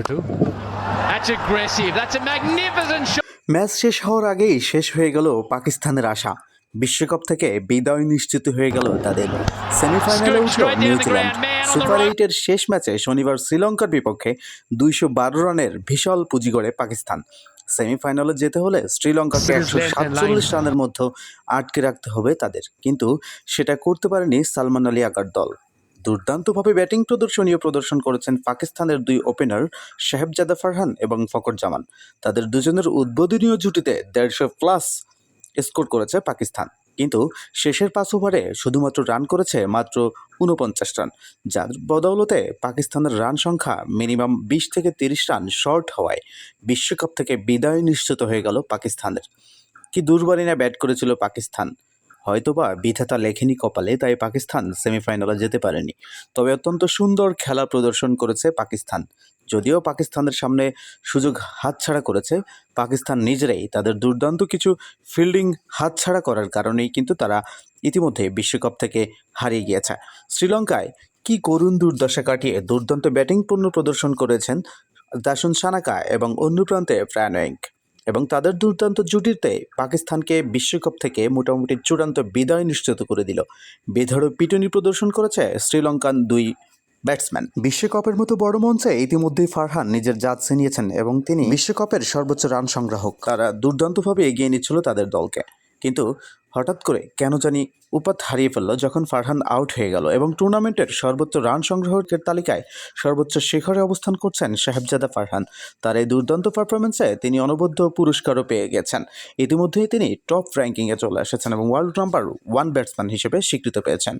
That's aggressive. That's a magnificent shot. Match শেষ হওয়ার আগেই শেষ হয়ে গেল পাকিস্তানের আশা। বিশ্বকাপ থেকে বিদায় নিশ্চিত হয়ে গেল তাদের। সেমিফাইনালে উঠল নিউজিল্যান্ড। সুপার 8-এর শেষ ম্যাচে শনিবার শ্রীলঙ্কার বিপক্ষে 212 রানের বিশাল পুঁজি গড়ে পাকিস্তান। সেমিফাইনালে যেতে হলে শ্রীলঙ্কাকে 147 রানের মধ্যে আটকে রাখতে হবে তাদের, কিন্তু সেটা করতে পারেনি সালমান আলী আগার দল। দুর্দান্তভাবে ব্যাটিং প্রদর্শন করেছেন পাকিস্তানের দুই ওপেনার সাহেবজাদা ফারহান এবং ফকর জামান। তাদের দুজনের উদ্বোধনীয় জুটিতে 150+ স্কোর করেছে পাকিস্তান, কিন্তু শেষের 5 ওভারে শুধুমাত্র রান করেছে মাত্র 49 রান, যার বদৌলতে পাকিস্তানের রান সংখ্যা মিনিমাম 20 থেকে 30 রান শর্ট হওয়ায় বিশ্বকাপ থেকে বিদায় নিশ্চিত হয়ে গেল পাকিস্তানের। কি দুর্বারই না ব্যাট করেছিল পাকিস্তান, হয়তোবা বিধাতা লেখেনি কপালে, তাই পাকিস্তান সেমিফাইনালে যেতে পারেনি। তবে অত্যন্ত সুন্দর খেলা প্রদর্শন করেছে পাকিস্তান। যদিও পাকিস্তানের সামনে সুযোগ হাতছাড়া করেছে পাকিস্তান নিজেরাই, তাদের দুর্দান্ত কিছু ফিল্ডিং হাতছাড়া করার কারণেই কিন্তু তারা ইতিমধ্যে বিশ্বকাপ থেকে হারিয়ে গিয়েছে। শ্রীলঙ্কায় কি করুণ দুর্দশা কাটিয়ে দুর্দান্ত ব্যাটিং প্রদর্শন করেছেন দাসুন সানাকা এবং অন্য প্রান্তে ফ্রানোয়েঙ্ক, এবং তাদের দুর্দান্ত জুটিতে পাকিস্তানকে বিশ্বকাপ থেকে মোটামুটি চূড়ান্ত বিদায় নিশ্চিত করে দিল। বেধড়ক পিটুনি প্রদর্শন করেছে শ্রীলঙ্কান দুই ব্যাটসম্যান। বিশ্বকাপের মতো বড় মঞ্চে ইতিমধ্যেই ফারহান নিজের জাত ছিনিয়েছেন এবং তিনি বিশ্বকাপের সর্বোচ্চ রান সংগ্রাহক। তারা দুর্দান্তভাবে এগিয়ে নিচ্ছিল তাদের দলকে, কিন্তু হঠাৎ করে কেন জানি উপাত হারিয়ে ফেলল যখন ফারহান আউট হয়ে গেল এবং টুর্নামেন্টের সর্বোচ্চ রান সংগ্রাহকের তালিকায় সর্বোচ্চ শিখরে অবস্থান করছেন সাহেবজাদা ফারহান। তার এই দুর্দান্ত পারফরমেন্সে তিনি অনবদ্য পুরস্কারও পেয়ে গেছেন। ইতিমধ্যেই তিনি টপ র্যাঙ্কিংয়ে চলে এসেছেন এবং ওয়ার্ল্ড নাম্বার 1 ব্যাটসম্যান হিসেবে স্বীকৃত পেয়েছেন।